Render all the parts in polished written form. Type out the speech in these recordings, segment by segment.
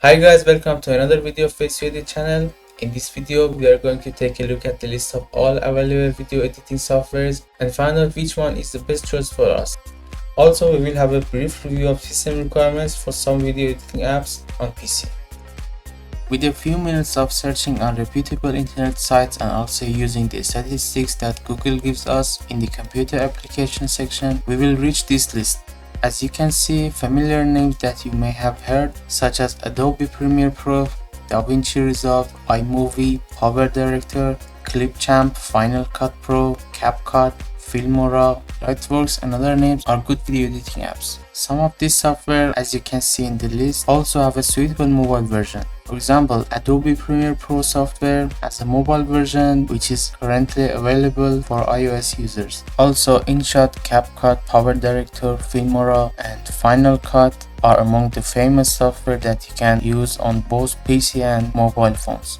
Hi guys, welcome to another video of VivaVideo channel. In this video, we are going to take a look at the list of all available video editing softwares and find out which one is the best choice for us. Also, we will have a brief review of system requirements for some video editing apps on PC. With a few minutes of searching on reputable internet sites and also using the statistics that Google gives us in the computer application section, we will reach this list. As you can see, familiar names that you may have heard such as Adobe Premiere Pro, DaVinci Resolve, iMovie, Power Director, Clipchamp, Final Cut Pro, CapCut, Filmora, Lightworks and other names are good video editing apps. Some of these software, as you can see in the list, also have a suitable mobile version. For example, Adobe Premiere Pro software has a mobile version which is currently available for iOS users. Also, InShot, CapCut, Power Director, Filmora and Final Cut are among the famous software that you can use on both PC and mobile phones.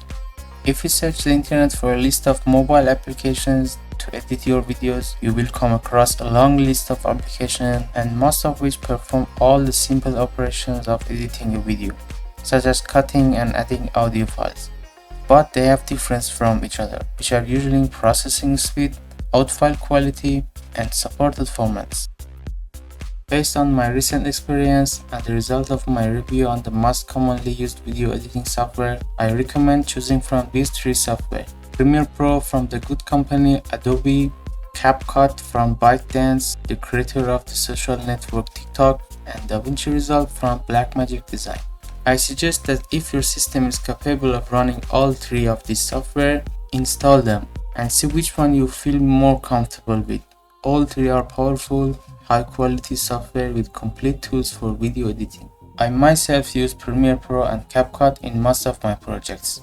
If you search the internet for a list of mobile applications to edit your videos, you will come across a long list of applications and most of which perform all the simple operations of editing a video, such as cutting and adding audio files. But they have difference from each other, which are usually in processing speed, out file quality, and supported formats. Based on my recent experience and the result of my review on the most commonly used video editing software, I recommend choosing from these three software. Premiere Pro from the good company Adobe, CapCut from ByteDance, the creator of the social network TikTok, and DaVinci Resolve from Blackmagic Design. I suggest that if your system is capable of running all three of these software, install them and see which one you feel more comfortable with. All three are powerful, high-quality software with complete tools for video editing. I myself use Premiere Pro and CapCut in most of my projects.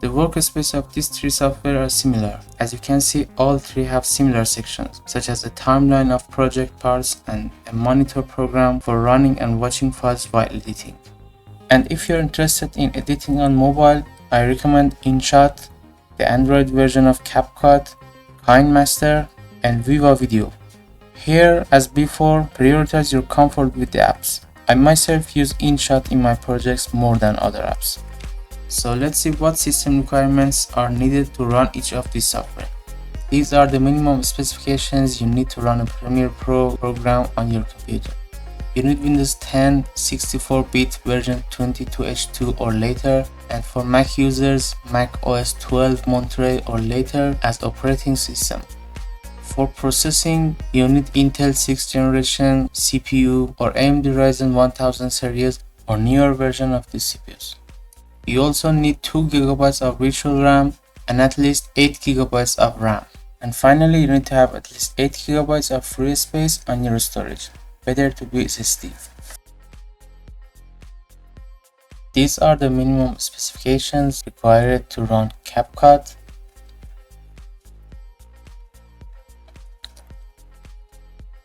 The workspace of these three software are similar. As you can see, all three have similar sections, such as a timeline of project parts and a monitor program for running and watching files while editing. And if you're interested in editing on mobile, I recommend InShot, the Android version of CapCut, Kinemaster, and VivaVideo. Here, as before, prioritize your comfort with the apps. I myself use InShot in my projects more than other apps. So let's see what system requirements are needed to run each of these software. These are the minimum specifications you need to run a Premiere Pro program on your computer. You need Windows 10 64-bit version 22H2 or later, and for Mac users, Mac OS 12 Monterey or later as operating system. For processing, you need Intel 6th generation CPU or AMD Ryzen 1000 series or newer version of the CPUs. You also need 2 GB of virtual RAM and at least 8 GB of RAM. And finally, you need to have at least 8 GB of free space on your storage, better to be SSD. These are the minimum specifications required to run CapCut,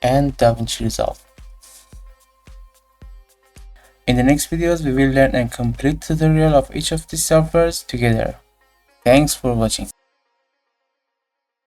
and DaVinci Resolve. In the next videos, we will learn a complete tutorial of each of these softwares together. Thanks for watching.